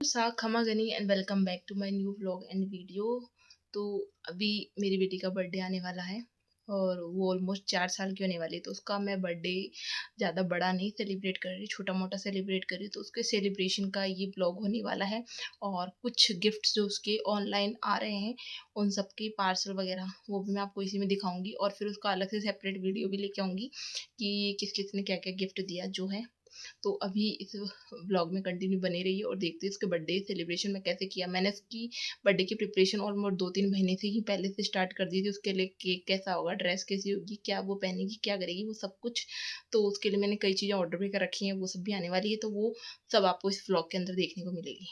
सा खमा गनी and welcome back to my new vlog and video. तो अभी मेरी बेटी का बर्थडे आने वाला है और वो ऑलमोस्ट 4 साल की होने वाली है। तो उसका मैं बर्थडे ज़्यादा बड़ा नहीं सेलिब्रेट कर रही, छोटा मोटा सेलिब्रेट कर रही। तो उसके सेलिब्रेशन का ये ब्लॉग होने वाला है और कुछ गिफ्ट्स जो उसके ऑनलाइन आ रहे हैं उन सब के पार्सल वगैरह वो भी मैं आपको इसी में दिखाऊंगी और फिर उसका अलग से सेपरेट वीडियो भी लेके आऊँगी कि किस किस ने क्या क्या गिफ्ट दिया जो है। तो अभी इस व्लॉग में कंटिन्यू बने रहिए और देखते हैं उसके बर्थडे सेलिब्रेशन में कैसे किया। मैंने उसकी बर्थडे की प्रिपरेशन ऑलमोस्ट 2-3 महीने से ही पहले से स्टार्ट कर दी थी। उसके लिए केक कैसा होगा, ड्रेस कैसी होगी, क्या वो पहनेगी, क्या करेगी, वो सब कुछ। तो उसके लिए मैंने कई चीज़ें ऑर्डर भी कर रखी हैं, वो सब भी आने वाली है। तो वो सब आपको इस व्लॉग के अंदर देखने को मिलेगी।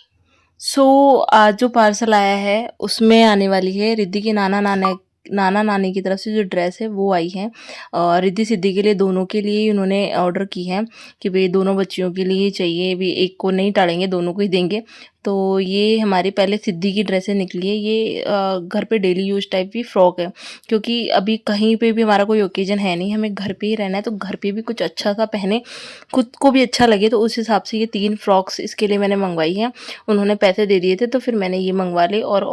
आज जो पार्सल आया है उसमें आने वाली है रिद्धि के नाना नानी की तरफ से जो ड्रेस है वो आई है। और रिद्धि सिद्धि के लिए दोनों के लिए उन्होंने ऑर्डर की है कि भाई दोनों बच्चियों के लिए चाहिए, भी एक को नहीं टालेंगे, दोनों को ही देंगे। तो ये हमारी पहले सिद्धि की ड्रेसें निकली है। ये घर पे डेली यूज टाइप की फ्रॉक है, क्योंकि अभी कहीं पे भी हमारा कोई ओकेजन है नहीं, हमें घर पे ही रहना है। तो घर पे भी कुछ अच्छा सा पहने, खुद को भी अच्छा लगे। तो उस हिसाब से ये 3 फ्रॉक्स इसके लिए मैंने मंगवाई हैं। उन्होंने पैसे दे दिए थे तो फिर मैंने ये मंगवा ली और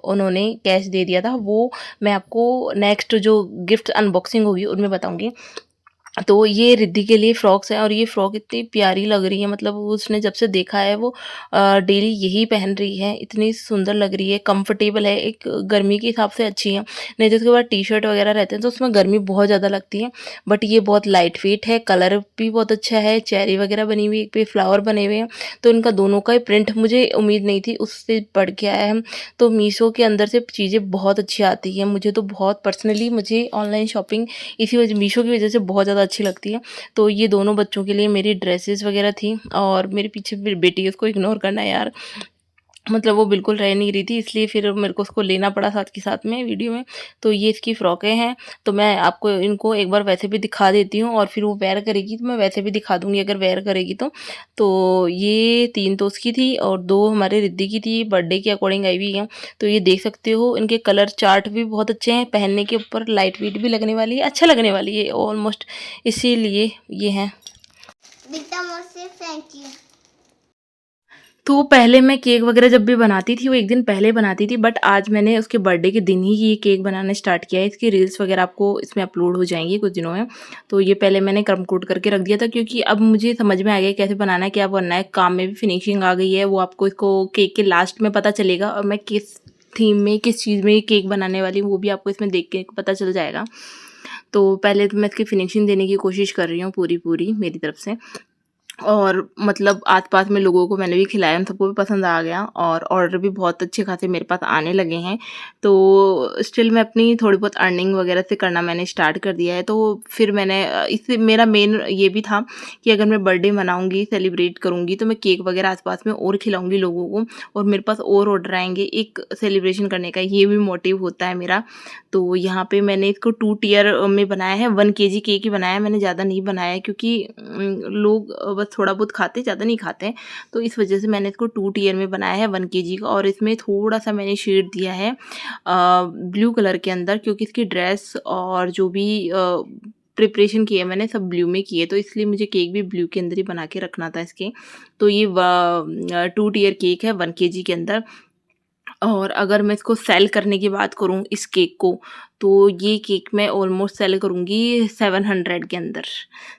उन्होंने कैश दे दिया था। वो मैं आपको नेक्स्ट जो गिफ्ट अनबॉक्सिंग होगी उनमें बताऊंगी। तो ये रिद्धि के लिए फ्रॉक्स हैं और ये फ्रॉक इतनी प्यारी लग रही है, मतलब उसने जब से देखा है वो डेली यही पहन रही है। इतनी सुंदर लग रही है, कंफर्टेबल है, एक गर्मी के हिसाब से अच्छी है। नहीं तो उसके बाद टी शर्ट वगैरह रहते हैं तो उसमें गर्मी बहुत ज़्यादा लगती है। बट ये बहुत लाइट वेट है, कलर भी बहुत अच्छा है, चेरी वगैरह बनी हुई, एक पे फ्लावर बने हुए हैं। तो इनका दोनों का ही प्रिंट मुझे उम्मीद नहीं थी, उससे बढ़ के आया है। तो मीशो के अंदर से चीज़ें बहुत अच्छी आती हैं। मुझे तो बहुत पर्सनली मुझे ऑनलाइन शॉपिंग इसी वजह मीशो की वजह से बहुत ज़्यादा अच्छी लगती है। तो ये दोनों बच्चों के लिए मेरी ड्रेसेस वगैरह थी और मेरे पीछे फिर बेटी है, उसको इग्नोर करना है यार, मतलब वो बिल्कुल रह नहीं रही थी, इसलिए फिर मेरे को उसको लेना पड़ा साथ के साथ में वीडियो में। तो ये इसकी फ़्रॉकें हैं। तो मैं आपको इनको एक बार वैसे भी दिखा देती हूँ और फिर वो वेयर करेगी तो मैं वैसे भी दिखा दूँगी अगर वेयर करेगी तो। तो ये 3 तो उसकी थी और 2 हमारे रिद्धि की थी, बर्थडे के अकॉर्डिंग आई हुई हैं। तो ये देख सकते हो, इनके कलर चार्ट भी बहुत अच्छे हैं, पहनने के ऊपर लाइट वेट भी लगने वाली है, अच्छा लगने वाली है ऑलमोस्ट, इसीलिए ये हैं। Thank you. तो पहले मैं केक वगैरह जब भी बनाती थी वो एक दिन पहले बनाती थी, बट आज मैंने उसके बर्थडे के दिन ही ये केक बनाना स्टार्ट किया है। इसकी रील्स वगैरह आपको इसमें अपलोड हो जाएंगी कुछ दिनों में। तो ये पहले मैंने क्रम कोट करके रख दिया था, क्योंकि अब मुझे समझ में आ गया कैसे बनाना है, क्या बनना है, काम में भी फिनिशिंग आ गई है। वो आपको इसको केक के लास्ट में पता चलेगा और मैं किस थीम में किस चीज़ में केक बनाने वाली हूँ वो भी आपको इसमें देख के पता चल जाएगा। तो पहले तो मैं इसकी फिनिशिंग देने की कोशिश कर रही हूँ पूरी पूरी मेरी तरफ से। और मतलब आस-पास में लोगों को मैंने भी खिलाया, उन सबको भी पसंद आ गया और ऑर्डर भी बहुत अच्छे खासे मेरे पास आने लगे हैं। तो स्टिल मैं अपनी थोड़ी बहुत अर्निंग वगैरह से करना मैंने स्टार्ट कर दिया है। तो फिर मैंने इससे मेरा मेन ये भी था कि अगर मैं बर्थडे मनाऊँगी, सेलिब्रेट करूँगी तो मैं केक वगैरह आस-पास में और खिलाऊँगी लोगों को और मेरे पास और ऑर्डर आएँगे एक सेलिब्रेशन करने का, ये भी मोटिव होता है मेरा। तो यहाँ पे मैंने इसको 2 टियर में बनाया है, 1 केजी केक ही बनाया है मैंने, ज़्यादा नहीं बनाया है, क्योंकि लोग बस थोड़ा बहुत खाते हैं, ज़्यादा नहीं खाते हैं। तो इस वजह से मैंने इसको 2 टियर में बनाया है 1 केजी का। और इसमें थोड़ा-सा मैंने शेड दिया है ब्लू कलर के अंदर, क्योंकि इसकी ड्रेस और जो भी प्रिपरेशन की है मैंने सब ब्लू में की है, तो इसलिए मुझे केक भी ब्लू के अंदर ही बना के रखना था इसके। तो ये 2 टियर केक है 1 केजी के अंदर। और अगर मैं इसको सेल करने की बात करूँ इस केक को, तो ये केक मैं ऑलमोस्ट सेल करूँगी 700 के अंदर।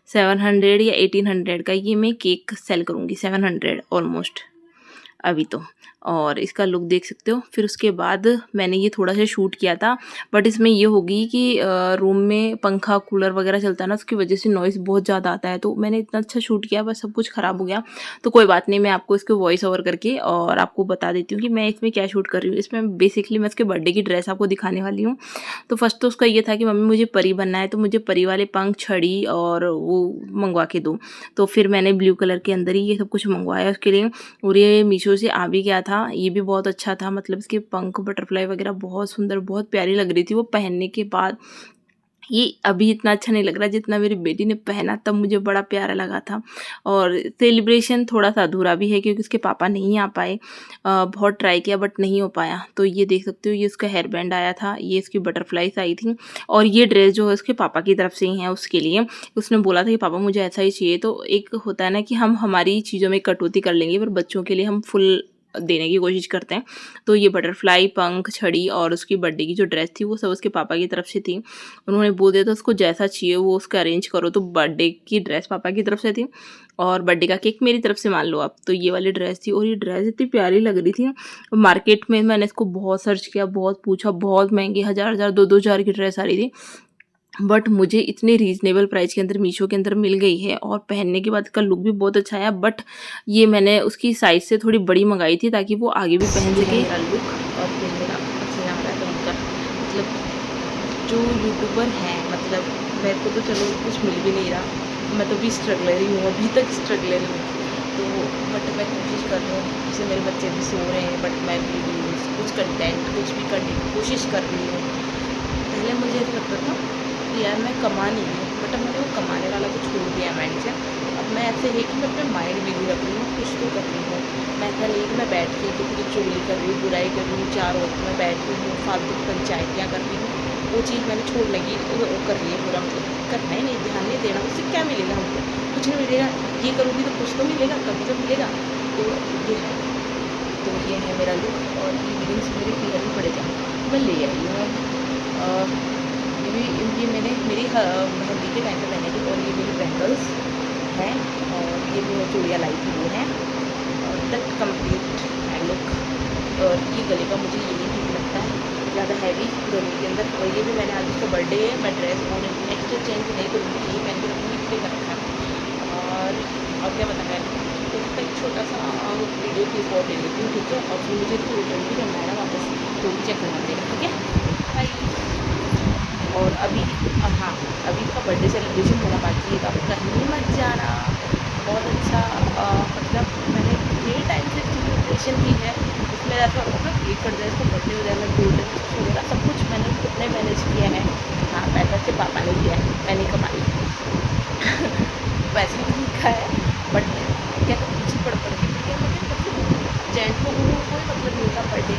700 या 1800 का ये मैं केक सेल करूँगी, 700 ऑलमोस्ट अभी तो। और इसका लुक देख सकते हो। फिर उसके बाद मैंने ये थोड़ा सा शूट किया था, बट इसमें ये होगी कि रूम में पंखा कूलर वगैरह चलता है ना, उसकी वजह से नॉइज़ बहुत ज़्यादा आता है। तो मैंने इतना अच्छा शूट किया बस सब कुछ ख़राब हो गया। तो कोई बात नहीं, मैं आपको इसको वॉइस ओवर करके और आपको बता देती हूँ कि मैं इसमें क्या शूट कर रही हूँ। इसमें बेसिकली मैं उसके बर्थडे की ड्रेस आपको दिखाने वाली हूँ। तो फर्स्ट तो उसका ये था कि मम्मी मुझे परी बनना है, तो मुझे परी वाले पंख, छड़ी और वो मंगवा के दो। तो फिर मैंने ब्लू कलर के अंदर ही ये सब कुछ मंगवाया उसके लिए। और ये मीशो से आ भी गया था, ये भी बहुत अच्छा था, मतलब इसके पंख बटरफ्लाई वगैरह बहुत सुंदर, बहुत प्यारी लग रही थी वो पहनने के बाद। ये अभी इतना अच्छा नहीं लग रहा जितना मेरी बेटी ने पहना तब मुझे बड़ा प्यारा लगा था। और सेलिब्रेशन थोड़ा-सा अधूरा भी है क्योंकि उसके पापा नहीं आ पाए। बहुत ट्राई किया बट नहीं हो पाया। तो ये देख सकते हो, ये उसका हेयर बैंड आया था, ये इसकी बटरफ्लाइज़ आई थी और ये ड्रेस जो है उसके पापा की तरफ से ही है उसके लिए। उसने बोला था कि पापा मुझे ऐसा ही चाहिए। तो एक होता है ना कि हम हमारी चीज़ों में कटौती कर लेंगे पर बच्चों के लिए हम फुल देने की कोशिश करते हैं। तो ये बटरफ्लाई, पंख, छड़ी और उसकी बर्थडे की जो ड्रेस थी वो सब उसके पापा की तरफ से थी। उन्होंने बोल दिया था उसको जैसा चाहिए वो उसका अरेंज करो। तो बर्थडे की ड्रेस पापा की तरफ से थी और बर्थडे का केक मेरी तरफ से मान लो आप। तो ये वाली ड्रेस थी और ये ड्रेस इतनी प्यारी लग रही थी। मार्केट में मैंने इसको बहुत सर्च किया, बहुत पूछा, बहुत महंगी 1000-1000 2-2 हज़ार की ड्रेस आ रही थी। बट मुझे इतने रीज़नेबल प्राइस के अंदर मीशो के अंदर मिल गई है और पहनने के बाद इसका लुक भी बहुत अच्छा आया। बट ये मैंने उसकी साइज़ से थोड़ी बड़ी मंगाई थी ताकि वो आगे भी पहन सके। मेरा लुक और फिर मेरा अच्छा आ रहा है तो उनका मतलब जो यूट्यूबर हैं, मतलब मेरे को तो चलो कुछ मिल भी नहीं रहा, मैं तो भी स्ट्रगलर ही हूँ, अभी तक स्ट्रगलर ही हूँ। तो बट मैं कोशिश कर रही हूँ, जैसे मेरे बच्चे भी सो रहे हैं बट मैं वीडियोस कुछ कंटेंट कुछ भी करने की कोशिश कर रही हूँ। पहले मुझे ऐसा लगता था कि यार मैं कमा नहीं रही हूँ, बट अब मैंने वो कमाने वाला तो छोड़ दिया माइंड से। अब मैं ऐसे है कि मैं अपने माइंड बिजी रख रही हूँ, कुछ तो कर रही हूँ। मैं ऐसा नहीं कि मैं बैठ के किसी की चुगली कर रही हूँ, बुराई कर रही हूँ, चार औरतों में बैठ रही हूँ, फालतू पंचायतियाँ कर रही हूँ। वो चीज़ मैंने छोड़ने की वो कर रही है पूरा, मतलब करना ही नहीं, ध्यान नहीं देना। उससे क्या मिलेगा हमको? कुछ नहीं मिलेगा। ये करूँगी तो कुछ तो मिलेगा, कभी तो मिलेगा। तो ये है, तो ये है मेरा लुक और इयरिंग्स मेरे फिंगर में पड़े थे, मैं ले आई हूँ। ये भी ये मैंने मेरी मेहंदी के टाइम पे पहने थे और ये मेरी बैंगल्स हैं और ये जो चूड़ियाँ लाई थी वो हैं और दैट कंप्लीट माय लुक। और ये गले का मुझे यही ठीक लगता है, ज़्यादा हैवी गर्मी के अंदर। और ये भी मैंने आज उसका बर्थडे है, मैं ड्रेस वो नेक्स्ट चेंज नहीं करूँगी, यही पहन के रखूँगी, इसलिए कर रखा है। और क्या बताना है, तो उसका एक छोटा सा वीडियो क्लिप और ले लेती हूँ, ठीक है। और फिर मुझे इसको रिटर्न भी करना है ना वापस, तो भी चेक करना पड़ेगा, ठीक है। बाय। और अभी हाँ, अभी इसका बर्थडे सेलिब्रेशन होना बाकी है, तो आप कहीं मत जाना। बहुत अच्छा मतलब मैंने कितने टाइम से इसकी प्रिपरेशन की है। इसमें ऐसा होता है ना केक कट जाए, इसको बर्थडे हो जाए, मैं गोल्डन वगैरह सब कुछ मैंने खुद ने मैनेज किया है। हाँ, पैसा सिर्फ पापा ने किया है, मैंने कमाई। पैसे भी लिखा है बट क्या तो पीछे पड़ के क्योंकि मुझे मतलब जेंट्स को कोई मतलब नहीं होता बर्थडे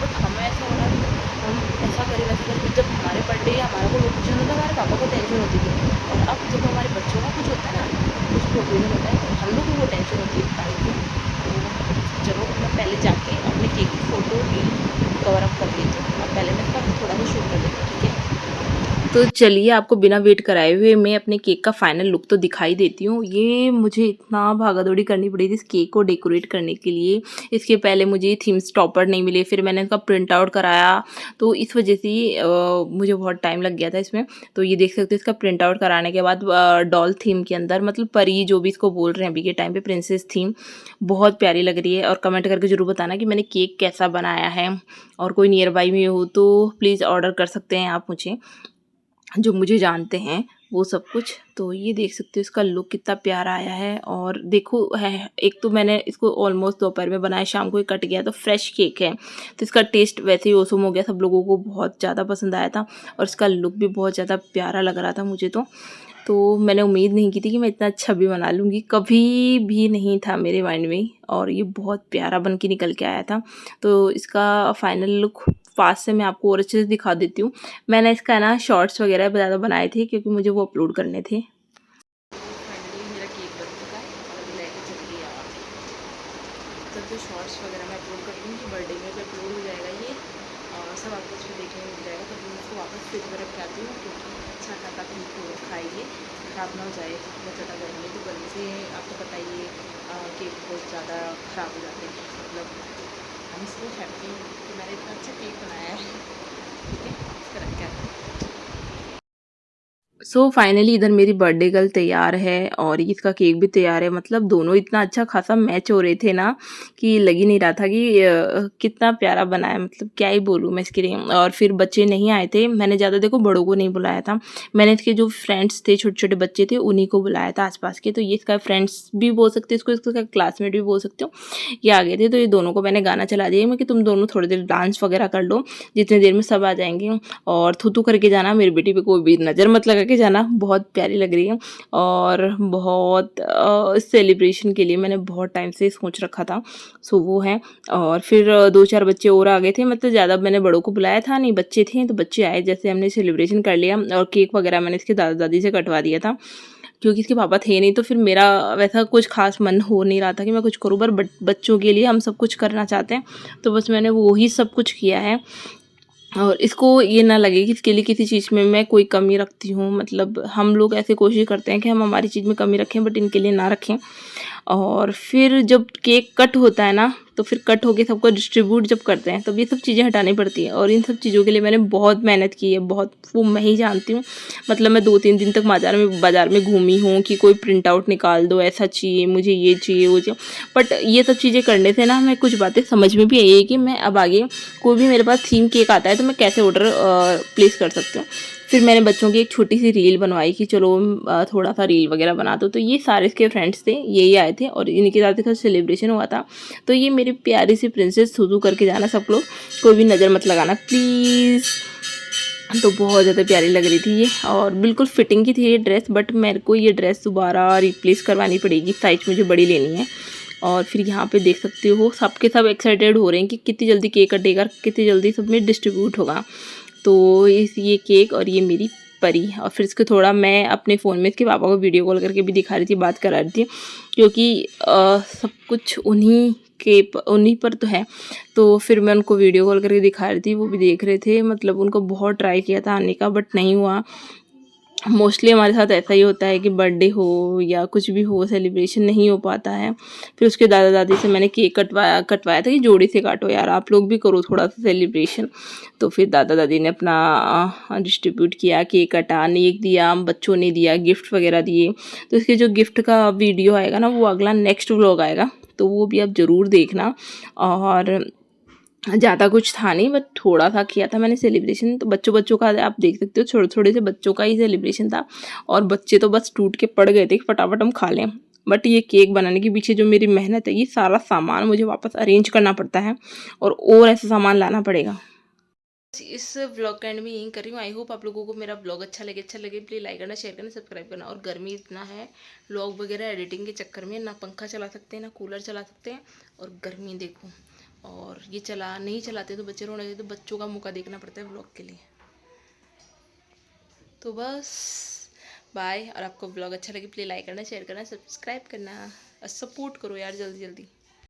बट हमें ऐसा हो रहा है कि हम ऐसा करें वैसा करें। जब हमारे बर्थडे या हमारा कोई ओकेजन होता है हमारे पापा को टेंशन होती थी और अब जब हमारे बच्चों का कुछ होता है ना, कुछ भी ओकेजन होता है तो हम लोगों को टेंशन होती है टाइम की। तो चलो मैं पहले जाके अपने केक की फ़ोटो रील कवर अप कर लेती हूँ। अब पहले मैं इसका थोड़ा सा शूट कर लेती हूँ, ठीक है। तो चलिए आपको बिना वेट कराए हुए मैं अपने केक का फाइनल लुक तो दिखाई देती हूँ। ये मुझे इतना भागा-दौड़ी करनी पड़ी थी इस केक को डेकोरेट करने के लिए। इसके पहले मुझे थीम स्टॉपर नहीं मिले, फिर मैंने इसका प्रिंट आउट कराया, तो इस वजह से मुझे बहुत टाइम लग गया था इसमें। तो ये देख सकते हो इसका प्रिंट आउट कराने के बाद डॉल थीम के अंदर मतलब परी जो भी इसको बोल रहे हैं अभी के टाइम पे, प्रिंसेस थीम बहुत प्यारी लग रही है। और कमेंट करके ज़रूर बताना कि मैंने केक कैसा बनाया है और कोई नियर बाय में हो तो प्लीज़ ऑर्डर कर सकते हैं आप मुझे, जो मुझे जानते हैं वो सब कुछ। तो ये देख सकते हो इसका लुक कितना प्यारा आया है। और देखो है, एक तो मैंने इसको ऑलमोस्ट दोपहर में बनाया, शाम को ही कट गया, तो फ्रेश केक है तो इसका टेस्ट वैसे ही औसम हो गया, सब लोगों को बहुत ज़्यादा पसंद आया था और इसका लुक भी बहुत ज़्यादा प्यारा लग रहा था मुझे। तो मैंने उम्मीद नहीं की थी कि मैं इतना अच्छा भी बना लूँगी, कभी भी नहीं था मेरे माइंड में और ये बहुत प्यारा बन के निकल के आया था। तो इसका फाइनल लुक पास से मैं आपको और अच्छे से दिखा देती हूँ। मैंने इसका ना शॉर्ट्स वगैरह ज़्यादा बनाए थे क्योंकि मुझे वो अपलोड करने थे। फाइनली मेरा केक बन चुका है और अभी लेके चली गई आप। तब जो शॉर्ट्स वगैरह मैं अपलोड कर दूँगी, बर्थडे में भी अपलोड हो जाएगा ये और सब आपको उसमें देखने को मिल जाएगा। तब मैं उसको वापस फ्रिज में रख के आती हूँ क्योंकि अच्छा खासा केक को खाइए, ख़राब ना हो जाए। बहुत ज़्यादा गर्मी है तो गर्मी से आपको पता ही है केक बहुत ज़्यादा ख़राब हो जाते हैं। मतलब आई एम सो हैप्पी कि मैंने इतना अच्छा केक बनाया है, ठीक है। इसका रख के आती हूँ। सो फाइनली इधर मेरी बर्थडे गर्ल तैयार है और इसका केक भी तैयार है। मतलब दोनों इतना अच्छा खासा मैच हो रहे थे ना कि लग ही नहीं रहा था कि कितना प्यारा बना है। मतलब क्या ही बोलूँ मैं इसके लिए। और फिर बच्चे नहीं आए थे, मैंने ज़्यादा देखो बड़ों को नहीं बुलाया था, मैंने इसके जो फ्रेंड्स थे, छोटे छोटे बच्चे थे, उन्हीं को बुलाया था आसपास के। तो ये इसका फ्रेंड्स भी बोल सकते हो, इसको इसका क्लासमेट भी बोल सकते हो। ये आ गए थे तो ये दोनों को मैंने गाना चला दिया मैं कि तुम दोनों थोड़ी देर डांस वगैरह कर लो, जितनी देर में सब आ जाएंगे। और थू करके जाना, मेरी बेटी पे कोई भी नज़र मत लगा के जाना, बहुत प्यारी लग रही है। और बहुत सेलिब्रेशन के लिए मैंने बहुत टाइम से सोच रखा था। सो वो है। और फिर 2-4 बच्चे और आ गए थे। मतलब ज़्यादा मैंने बड़ों को बुलाया था नहीं, बच्चे थे तो बच्चे आए, जैसे हमने सेलिब्रेशन कर लिया। और केक वगैरह मैंने इसके दादा दादी से कटवा दिया था, क्योंकि इसके पापा थे नहीं। तो फिर मेरा वैसा कुछ खास मन हो नहीं रहा था कि मैं कुछ करूँ, पर बच्चों के लिए हम सब कुछ करना चाहते हैं, तो बस मैंने वो ही सब कुछ किया है। और इसको ये ना लगे कि इसके लिए किसी चीज़ में मैं कोई कमी रखती हूँ। मतलब हम लोग ऐसे कोशिश करते हैं कि हम हमारी चीज़ में कमी रखें, बट इनके लिए ना रखें। और फिर जब केक कट होता है ना, तो फिर कट होके सबको डिस्ट्रीब्यूट जब करते हैं, तब ये सब चीज़ें हटानी पड़ती हैं। और इन सब चीज़ों के लिए मैंने बहुत मेहनत की है, बहुत, वो मैं ही जानती हूँ। मतलब मैं 2-3 दिन तक बाज़ार में घूमी हूँ कि कोई प्रिंट आउट निकाल दो, ऐसा चाहिए मुझे, ये चाहिए, वो चाहिए। बट ये सब चीज़ें करने से ना हमें कुछ बातें समझ में भी आई है कि मैं अब आगे कोई भी मेरे पास थीम केक आता है तो मैं कैसे ऑर्डर प्लेस कर सकती हूँ। फिर मैंने बच्चों की एक छोटी सी रील बनवाई कि चलो थोड़ा सा रील वगैरह बना दो। तो ये सारे इसके फ्रेंड्स थे, यही आए थे और इनके साथ इसका सेलिब्रेशन हुआ था। तो ये मेरी प्यारी सी प्रिंसेस, थू करके जाना सब लोग, कोई भी नज़र मत लगाना प्लीज़। तो बहुत ज़्यादा प्यारी लग रही थी ये, और बिल्कुल फिटिंग की थी ये ड्रेस। बट मेरे को ये ड्रेस दोबारा रिप्लेस करवानी पड़ेगी, साइज मुझे बड़ी लेनी है। और फिर यहाँ पे देख सकते हो सब के सब एक्साइटेड हो रहे हैं कि कितनी जल्दी केक कटेगा, कितनी जल्दी सब में डिस्ट्रीब्यूट होगा। तो ये केक और ये मेरी परी। और फिर इसको थोड़ा मैं अपने फ़ोन में इसके पापा को वीडियो कॉल करके भी दिखा रही थी, बात करा रही थी, क्योंकि सब कुछ उन्हीं पर तो है। तो फिर मैं उनको वीडियो कॉल करके दिखा रही थी, वो भी देख रहे थे। मतलब उनको बहुत ट्राई किया था आने का, बट नहीं हुआ। मोस्टली हमारे साथ ऐसा ही होता है कि बर्थडे हो या कुछ भी हो, सेलिब्रेशन नहीं हो पाता है। फिर उसके दादा दादी से मैंने केक कटवाया था कि जोड़ी से काटो यार, आप लोग भी करो थोड़ा सा सेलिब्रेशन। तो फिर दादा दादी ने अपना डिस्ट्रीब्यूट किया, केक कटा, नेक दिया, बच्चों ने दिया, गिफ्ट वगैरह दिए। तो इसके जो गिफ्ट का वीडियो आएगा ना, वो अगला नेक्स्ट व्लॉग आएगा, तो वो भी आप ज़रूर देखना। और ज़्यादा कुछ था नहीं, बट थोड़ा सा किया था मैंने सेलिब्रेशन। तो बच्चों का आप देख सकते हो, छोटे छोटे से बच्चों का ही सेलिब्रेशन था। और बच्चे तो बस टूट के पड़ गए थे कि फटाफट हम खा लें। बट ये केक बनाने के पीछे जो मेरी मेहनत है, ये सारा सामान मुझे वापस अरेंज करना पड़ता है, और ऐसा सामान लाना पड़ेगा। इस व्लॉग का एंड में यही कर रही हूँ। आई होप आप लोगों को मेरा व्लॉग अच्छा लगे प्लीज़ लाइक करना, शेयर करना, सब्सक्राइब करना। और गर्मी इतना है, व्लॉग वगैरह एडिटिंग के चक्कर में ना पंखा चला सकते हैं ना कूलर चला सकते हैं, और गर्मी देखो। और ये नहीं चलाते तो बच्चे रोने देते, तो बच्चों का मुका देखना पड़ता है व्लॉग के लिए। तो बस बाय। और आपको व्लॉग अच्छा लगे प्लीज़ लाइक करना, शेयर करना, सब्सक्राइब करना, और सपोर्ट करो यार जल्दी जल्दी।